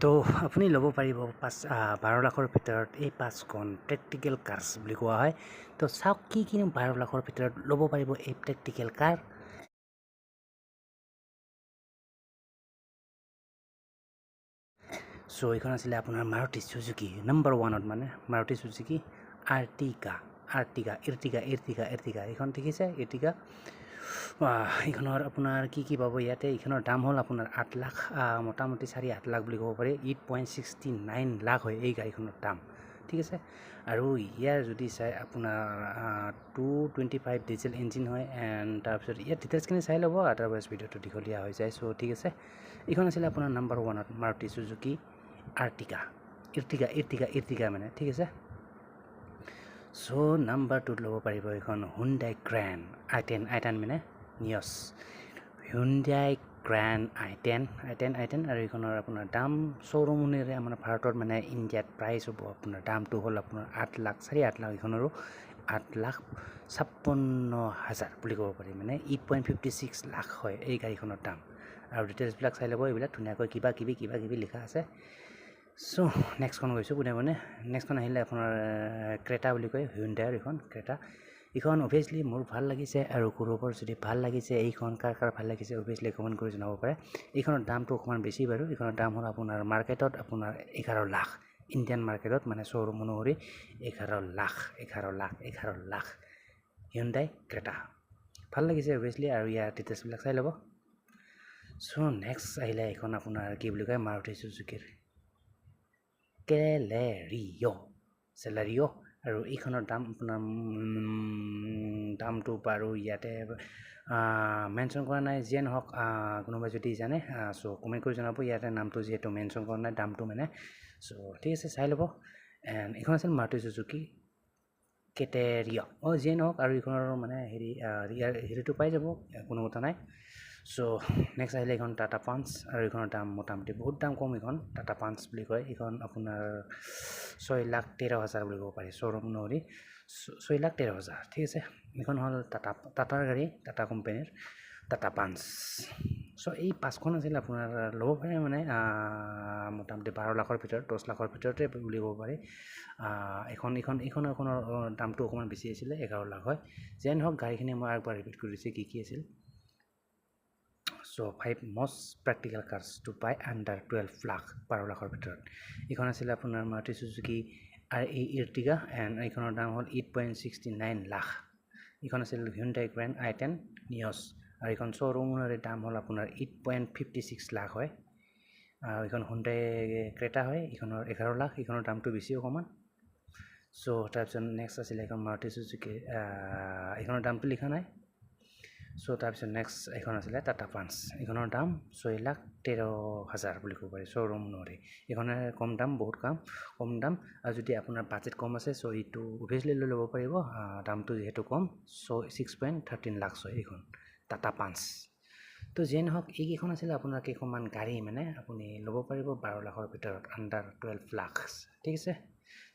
তো আপুনি ল'ব পাৰিব 12 লাখৰ ভিতৰত এই 5খন প্ৰেক্টিকেল কাৰ্ছ বুলি কোৱা হয়। তো চাওক কি 12 লাখৰ ভিতৰত ল'ব পাৰিব এই প্ৰেক্টিকেল কাৰ। চ' এইখন আছিলে আপোনাৰ মাৰুতি চুজুকি নম্বৰ 1ত, মানে মাৰুতি চুজুকি এৰ্টিগা এইখন দেখিছে এৰ্টিগা। এইখনৰ আপোনাৰ কি পাব ইয়াতে। এইখনৰ দাম হ'ল আপোনাৰ 8 লাখ, মোটামুটি 4-8 লাখ বুলি ক'ব পাৰি। 8.69 লাখ হয় এই গাড়ীখনৰ দাম, ঠিক আছে। আৰু ইয়াৰ যদি চাই আপোনাৰ 225 ডিজেল ইঞ্জিন হয়। এণ্ড তাৰপিছত ইয়াৰ ডিটেইলছখিনি চাই ল'ব, আদাৰৱাইজ ভিডিঅ'টো দীঘলীয়া হৈ যায়। চ' ঠিক আছে, এইখন আছিলে আপোনাৰ নম্বৰ 1ত মাৰুতি চুজুকি এৰ্টিগা মানে, ঠিক আছে। চ' নম্বৰ 2ত ল'ব পাৰিব এইখন হুণ্ডাই গ্ৰেণ্ড i10 মানে নিয়ছ হুণ্ডাই গ্ৰেণ্ড i10 আৰু এইখনৰ আপোনাৰ দাম শ্ব'ৰুম অনুযায়ী আমাৰ ভাৰতত মানে ইণ্ডিয়াত প্ৰাইচ হ'ব আপোনাৰ দামটো হ'ল আপোনাৰ 8 লাখ 4.8 লাখ। এইখনৰো 8,56,000 বুলি ক'ব পাৰি, মানে 8.56 লাখ হয় এই গাড়ীখনৰ দাম। আৰু ডিটেইলছবিলাক চাই ল'ব, এইবিলাক ধুনীয়াকৈ কিবা কিবি লিখা আছে। চ' নেক্সটখন গৈছোঁ পোনে নেক্সটখন আহিলে আপোনাৰ ক্ৰেটা বুলি কয়, হুণ্ডাইৰ এইখন ক্ৰেটা। এইখন অভিয়াছলি মোৰ ভাল লাগিছে, আৰু কৰোবাৰ যদি ভাল লাগিছে এইখন কাৰ ভাল লাগিছে অভিয়াছলি কমেণ্ট কৰি জনাব পাৰে। এইখনৰ দামটো অকণমান বেছি বাৰু। এইখনৰ দাম হ'ল আপোনাৰ মাৰ্কেটত আপোনাৰ 11 লাখ, ইণ্ডিয়ান মাৰ্কেটত মানে শ্ব'ৰুম অনুসৰি 11 লাখ হুণ্ডাই ক্ৰেটা। ভাল লাগিছে অভিয়াছলি, আৰু ইয়াৰ ডিটেইলছবিলাক চাই ল'ব। চ' নেক্সট আহিলে এইখন আপোনাৰ কি বুলি কয় মাৰুতি চুজুকিৰ চেলেৰিঅ', আৰু এইখনৰ দাম আপোনাৰ দামটো বাৰু ইয়াতে মেনশ্যন কৰা নাই। যিয়ে নহওক কোনোবাই যদি জানে চ' কমেণ্ট কৰি জনাব। ইয়াতে নামটো যিহেতু মেনশ্যন কৰা নাই দামটো মানে। চ' ঠিক আছে, চাই ল'ব। এণ্ড এইখন আছিল মাৰুতি চুজুকি কেটেৰিঅ'। যিয়ে নহওক, আৰু এইখনৰ মানে হেৰিটো পাই যাব, কোনো কথা নাই। চ' নেক্সট আহিলে এইখন টাটা পাঞ্চ, আৰু এইখনৰ দাম মোটামুটি বহুত দাম কম। এইখন টাটা পাঞ্চ বুলি কয়। এইখন আপোনাৰ 6,13,000 বুলি ক'ব পাৰি শ্ব'ৰুম অনুসৰি, 6,13,000, ঠিক আছে। এইখন হ'ল টাটাৰ গাড়ী, টাটা কোম্পানীৰ টাটা পাঞ্চ। চ' এই 5খন আছিল আপোনাৰ ল'ব পাৰে, মানে মোটামুটি 12 লাখৰ ভিতৰত, 10 লাখৰ ভিতৰতে বুলি ক'ব পাৰি। এইখনৰ দামটো অকণমান বেছি আছিলে, 11 লাখ হয়। যেন হওক, গাড়ীখিনি মই একবাৰ ৰিপিট কৰি দিছোঁ কি আছিল। চ' 5 মষ্ট প্ৰেক্টিকেল কাৰ্ছ টু বাই আণ্ডাৰ 12 লাখ, 12 লাখৰ ভিতৰত। এইখন আছিলে আপোনাৰ মাৰুতি চুজুকি এৰ্টিগা, এণ্ড এইখনৰ দাম হ'ল 8.69 লাখ। এইখন আছিল হুণ্ডাই গ্ৰেণ্ড i10 নিয়ছ, আৰু এইখন শ্ব'ৰুমৰ দাম হ'ল আপোনাৰ 8.56 লাখ হয়। এইখন হুণ্ডাই ক্ৰেটা হয়, এইখনৰ 11 লাখ, এইখনৰ দামটো বেছি অকণমান। চ' তাৰপিছত নেক্সট আছিলে এইখন মাৰুতি চুজুকি, এইখনৰ দামটো লিখা নাই। চ' তাৰপিছত নেক্সট এইখন আছিলে টাটা পাঞ্চ, এইখনৰ দাম 6,13,000 বুলি ক'ব পাৰি শ্ব'ৰুম অনুসৰি। এইখনে কম দাম, বহুত কম দাম। আৰু যদি আপোনাৰ বাজেট কম আছে চ' এইটো অভিয়াছলি লৈ ল'ব পাৰিব, দামটো যিহেতু কম। চ' 6.13 লাখ হয় এইখন টাটা পাঞ্চ। তো যিয়ে নহওক, এইকেইখন আছিলে আপোনাৰ কেইখনমান গাড়ী, মানে আপুনি ল'ব পাৰিব 12 লাখৰ ভিতৰত, আণ্ডাৰ 12 লাখ, ঠিক আছে।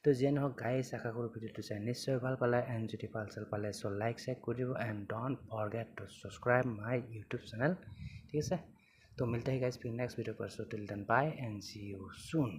তো যিয়ে নহওক গাইজ, আশা কৰোঁ ভিডিঅ'টো চাই নিশ্চয় ভাল পালে। এণ্ড যদি ভাল পালে চ' লাইক কৰি দিব, and don't forget to subscribe my YouTube channel, ঠিক আছে। তো মিলতে हैं गाइस फिर नेक्स्ट वीडियो पर। So till then bye and see you soon.